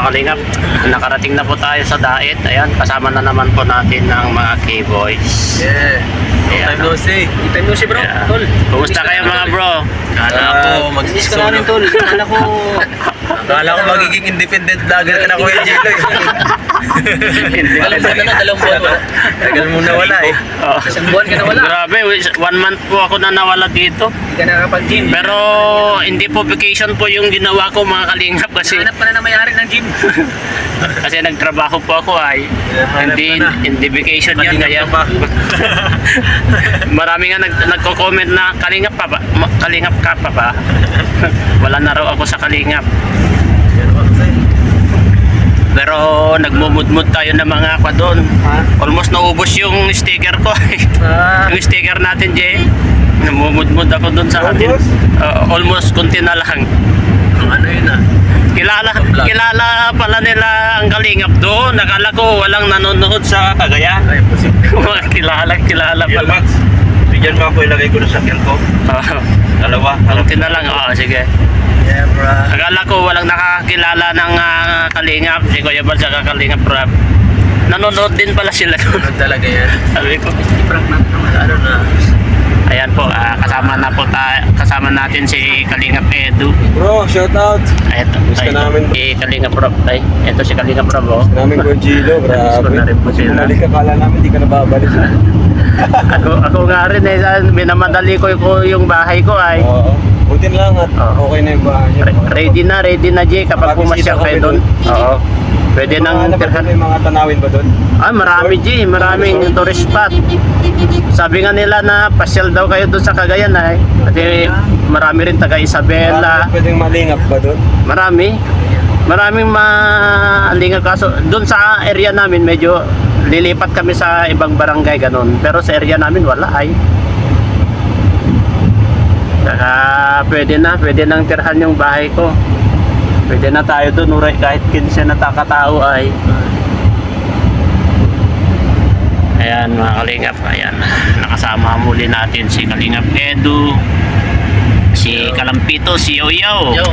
kalingap, nakarating na po tayo sa Daet. Ayan, kasama na naman po natin ng mga K-boys. Yeah. Long time no see. Long time no see, bro. Yeah. Tol. Kumusta kayo mga bro? Kala ko Miss ka namin, tol. Kala ko magiging independent vlogger ka na Kuya Jilo eh. Dalawang buwan wala. Tagal mo na wala eh. Oh. Isang buwan ka na wala. Grabe, 1 month po ako na nawala dito. Hindi ka nakakapag-gym. Pero hindi po vacation po yung ginawa ko mga kalingap kasi Hanap pa na may-ari ng gym. kasi nagtrabaho po ako ay hindi vacation yun kaya Kalingap ka pa. marami nga nagko-comment na kalingap pa ba? Kalingap ka pa ba? Wala na raw ako sa kalingap. Pero nagmumudmud tayo ng mga kwa doon. Almost naubos yung sticker ko. Yung sticker natin, Jay. Namumudmud ako doon sa atin. Almost konti na lang. Ano yun ah? Kilala pala nila ang kalingap doon. Nakala ko walang nanonood sa Cagayan. Ay, posible. kilala pala. Bigyan mo ako ilagay ko na sa ko. Dalawa. Konti na lang. Sige. Yeah, bro. Akala ko walang nakakilala ng kalingap. Si Kuya Bal sa kalingap rap. Nanonood din pala sila doon. Ano talaga yan? Sabi ko. Prank na. Ano na? Ayan po, kasama natin si Kalingap Edu. Bro, shout out. Ito, Miss ka namin. Si Kalingap Rob. Ito si Kalingap Rob. Oh. Namin ko Gilo, Miss ko grabe. na rin po sila. Bumalik ka, kala namin di ka nababalik. ako nga rin minamadali ko yung bahay ko ay. Oo. Butin lang at Oo. okay na yung bahay niya. Ready na Jay kapag Babisita pumasyal kayo kami doon. doon. Oo. Pwede nang Ano ba tirhan. may mga tanawin ba doon? Marami Jay, maraming tourist spot. Sabi nga nila na pasyal daw kayo doon sa Cagayan ay. Kasi marami rin taga Isabela. Pwedeng malingap ba doon? Maraming malingap kaso doon sa area namin medyo lilipat kami sa ibang barangay ganun. Pero sa area namin wala ay. Saka pwede nang tirhan yung bahay ko. Pwede na tayo doon uray kahit 15 na takatao ay. Ayan mga kalingap, ayan. Nakasama muli natin si Kalingap Edu, si Kalampito, si Yoyo. Yo.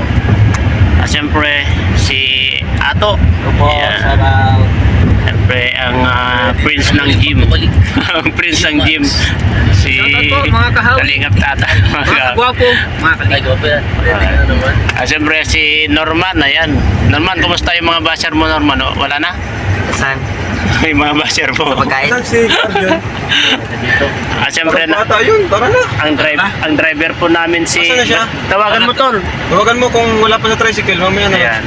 Siyempre si Ato. Opo, Ayan. sana. Siyempre ang prince ng gym. Ang prince ng gym. Si Shoutout po, mga kahaw. Kalingap Tata. Mga kagwapo. Mga kalingap. yan. Ready ka na naman. Siyempre si Norman, ayan. Norman, kumusta yung mga basher mo Norman? O, wala na? Saan? Yung mga basher mo. Pagkain. Saan si Cardion? Siyempre na, Bata yun, tara na. ang driver po namin si... Asan na siya? Tawagan mo tol. Tawagan mo kung wala pa sa tricycle, mamaya na. Ayan.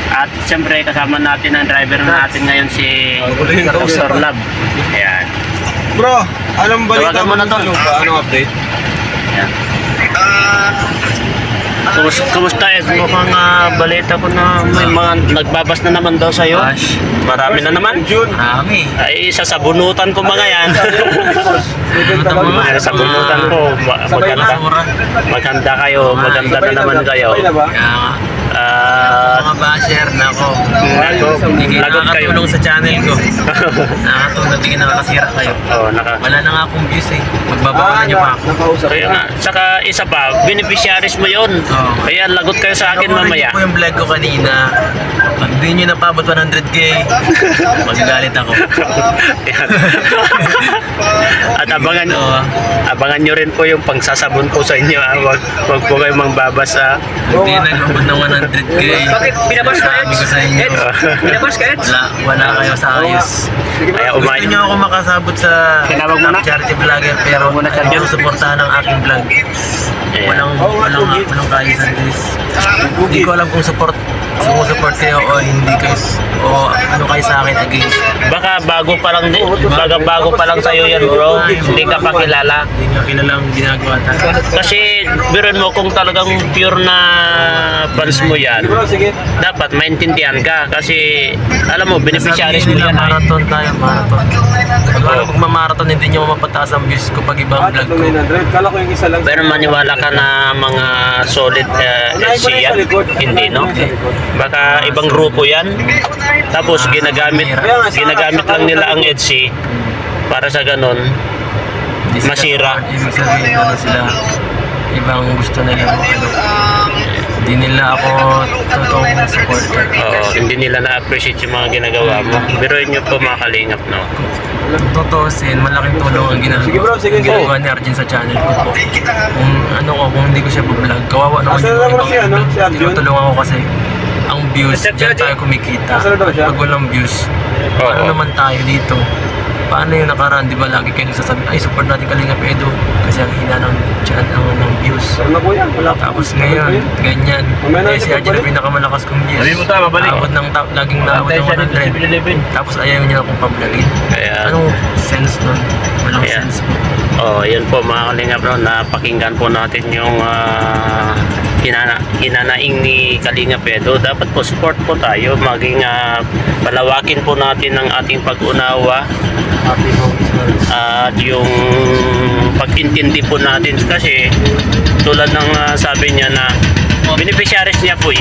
At siyempre kasama natin ang driver natin ngayon si Huli yung Dr. Lab. Ayan. Bro, anong balita Tawagan mo na, sa tol. lupa? Anong update? Ayan. Kumusta Ed? Mukhang balita ko na may mga nagbabas na naman daw sa'yo. Marami na naman. June. Marami. Ay, sasabunutan ko mga yan. Ay, sabunutan ko. Maganda kayo. Maganda na naman kayo. Sabay na ba? Kaya Ah, mga basher na ako. Hindi lagot kayo. nakakatulong sa channel ko. Nakakatulong na bigyan nakakasira kayo. Oh, Wala na nga akong views eh. Magbabawalan niyo pa ako. Nakausap Kaya nga, saka isa pa, beneficiaries mo yun. Oo. Kaya lagot kayo sa akin mamaya. Ako yung vlog ko kanina. Pag di nyo napabot 100k, magagalit ako. Yan. At abangan Oo. abangan nyo rin po yung pangsasabon ko sa inyo. Wag po kayong mangbabas ha. Hindi nag-abot ng 100k. Bakit? Binabas ka, Sabi Eds? ko sa inyo. Eds? Binabas ka, Eds? Wala kayo sa ayos. Kaya Gusto umayon. nyo ako makasabot sa Tinawag mo na? charity vlogger pero ayaw suportahan ang aking vlog. Ayan. Walang kaayusan guys. Hindi ko alam kung sumusupport kayo o hindi kayo o ano kayo sa akin against. Baka bago pa lang sa iyo yan, bro. Hindi ka pa kilala. Hindi nyo kilalang ginagawa tayo. Kasi biruin mo kung talagang pure na fans mo yan, Bro, sige. dapat maintindihan ka kasi alam mo beneficiaries mo Sabihin nila yan. Ay. marathon tayo, marathon. Pag magmamarathon, hindi nyo mapataas ang views ko pag ibang vlog ko. 900. Kala ko yung isa lang. Pero maniwala ka na mga solid SC yan? Hindi, no? Baka ibang grupo yan. Tapos ginagamit lang nila ang EDC para sa ganun Hindi sila masira. support. Ibig sabihin, ano sila, ibang gusto nila ano. Hindi nila ako totoong supporter. Oo. hindi nila na-appreciate yung mga ginagawa mo. Biruin nyo po mga kalingap, no? Tutusin, malaking tulong ang Sige bro, sige. ginagawa ni Arjun sa channel ko po. Kung hindi ko siya vlog, kawawa naman Asan na naman si, ano, si Arjun? tinutulungan ko kasi ang views, dyan tayo kumikita. Asan na daw siya? Pag walang views, paano Oo. naman tayo dito? Paano yung nakaraan, di ba lagi kayo nagsasabi, ay support natin Kalingap Edo kasi ang hina ng channel ng views. Pero na kuya, wala pa. Tapos ngayon, ganyan. Mamaya na Eh, si siya Arjun babalik. na pinakamalakas kong views. Sabi mo tayo, babalik. Naabot ng, laging naabot ng 100. Tapos ayaw niya akong pablagin. Kaya, Anong sense nun? Walang Ayan. sense po. oh, yan po mga kalingap, no? Napakinggan po natin yung hinanaing ni Kalingap Edo. Dapat po support po tayo, maging palawakin po natin ang ating pag-unawa at yung pag-intindi po natin kasi tulad ng sabi niya na beneficiaries niya po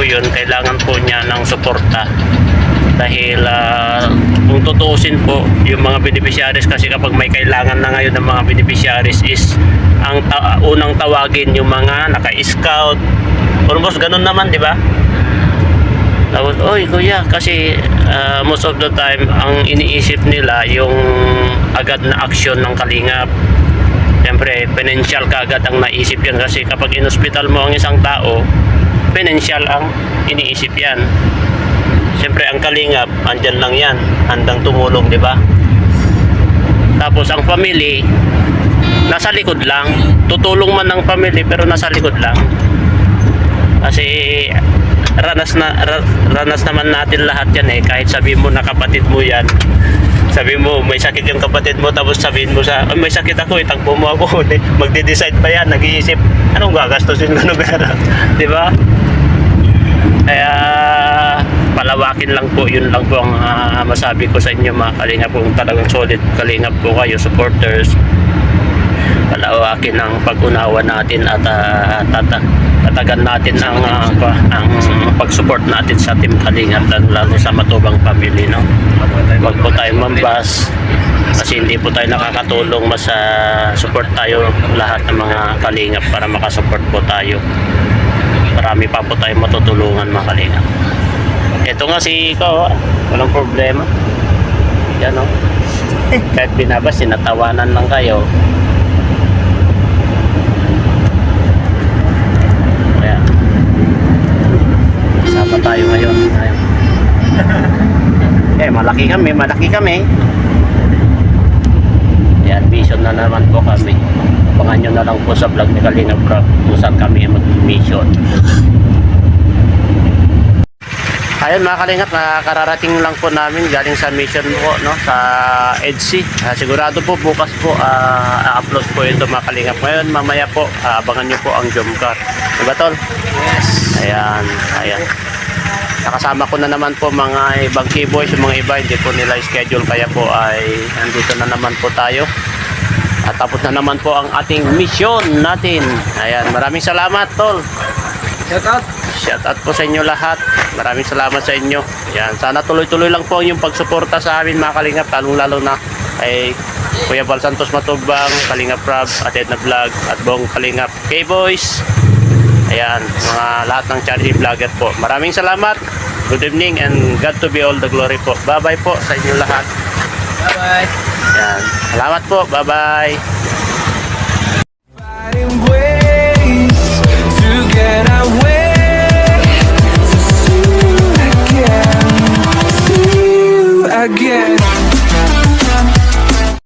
yun, kailangan po niya ng suporta dahil kung tutuusin po yung mga beneficiaries kasi kapag may kailangan na ngayon ng mga beneficiaries is ang unang tawagin yung mga naka-scout almost ganun naman, di ba? Tapos, oy kuya, kasi most of the time ang iniisip nila yung agad na action ng Kalingap. Siyempre, financial kaagad ang naisip yan kasi kapag in-hospital mo ang isang tao, financial ang iniisip yan. Siyempre, ang Kalingap, andyan lang yan, handang tumulong, di ba? Tapos ang family, nasa likod lang. Tutulong man ng family pero nasa likod lang. Kasi ranas naman natin lahat yan eh. Kahit sabihin mo na kapatid mo yan, sabihin mo may sakit yung kapatid mo, tapos sabihin mo sa may sakit ako, itagpo mo ako. Magde-decide pa yan, nag-iisip anong gagastusin ko ng pera, di ba? Kaya palawakin lang po, yun lang po ang masabi ko sa inyo mga Kalingap. Kung talagang solid Kalingap po kayo, supporters, palawakin ang pag-unawa natin at tatagan natin ang pag-support natin sa Team Kalingap, lalo sa Matubang Family, no? Wag po tayo mambas kasi hindi po tayo nakakatulong, mas support tayo lahat ng mga Kalingap para makasupport po tayo. Marami pa po tayo matutulungan mga Kalingap. Ito nga si ikaw, walang problema. Yan o. Kahit binabas, sinatawanan lang kayo. Kaya, kasama tayo ngayon. Ayun. Malaki kami. Yan, mission na naman po kami. Abangan nyo na lang po sa vlog ni Kalingap Rob kung saan kami mag-mission. Ayun mga Kalingap, nakararating lang po namin galing sa mission po, no, sa EDSI. Sigurado po bukas po a-upload po ito mga Kalingap. Ngayon mamaya po abangan nyo po ang Jomcar. Diba tol? Yes. Ayan. Nakasama ko na naman po mga ibang keyboys, yung mga iba hindi po nila schedule, kaya po ay nandito na naman po tayo. At tapos na naman po ang ating mission natin. Ayan, maraming salamat tol. Shout out. Shout out po sa inyo lahat. Maraming salamat sa inyo. Yan, sana tuloy-tuloy lang po yung pagsuporta sa amin mga Kalingap, lalong-lalo na kay Kuya Val Santos Matubang, Kalingap Rob, at Edna Vlog, at buong Kalingap K-Boys. Ayan, mga lahat ng charity vlogger po. Maraming salamat. Good evening and God to be all the glory po. Bye-bye po sa inyo lahat. Bye-bye. Ayan, salamat po. Bye-bye.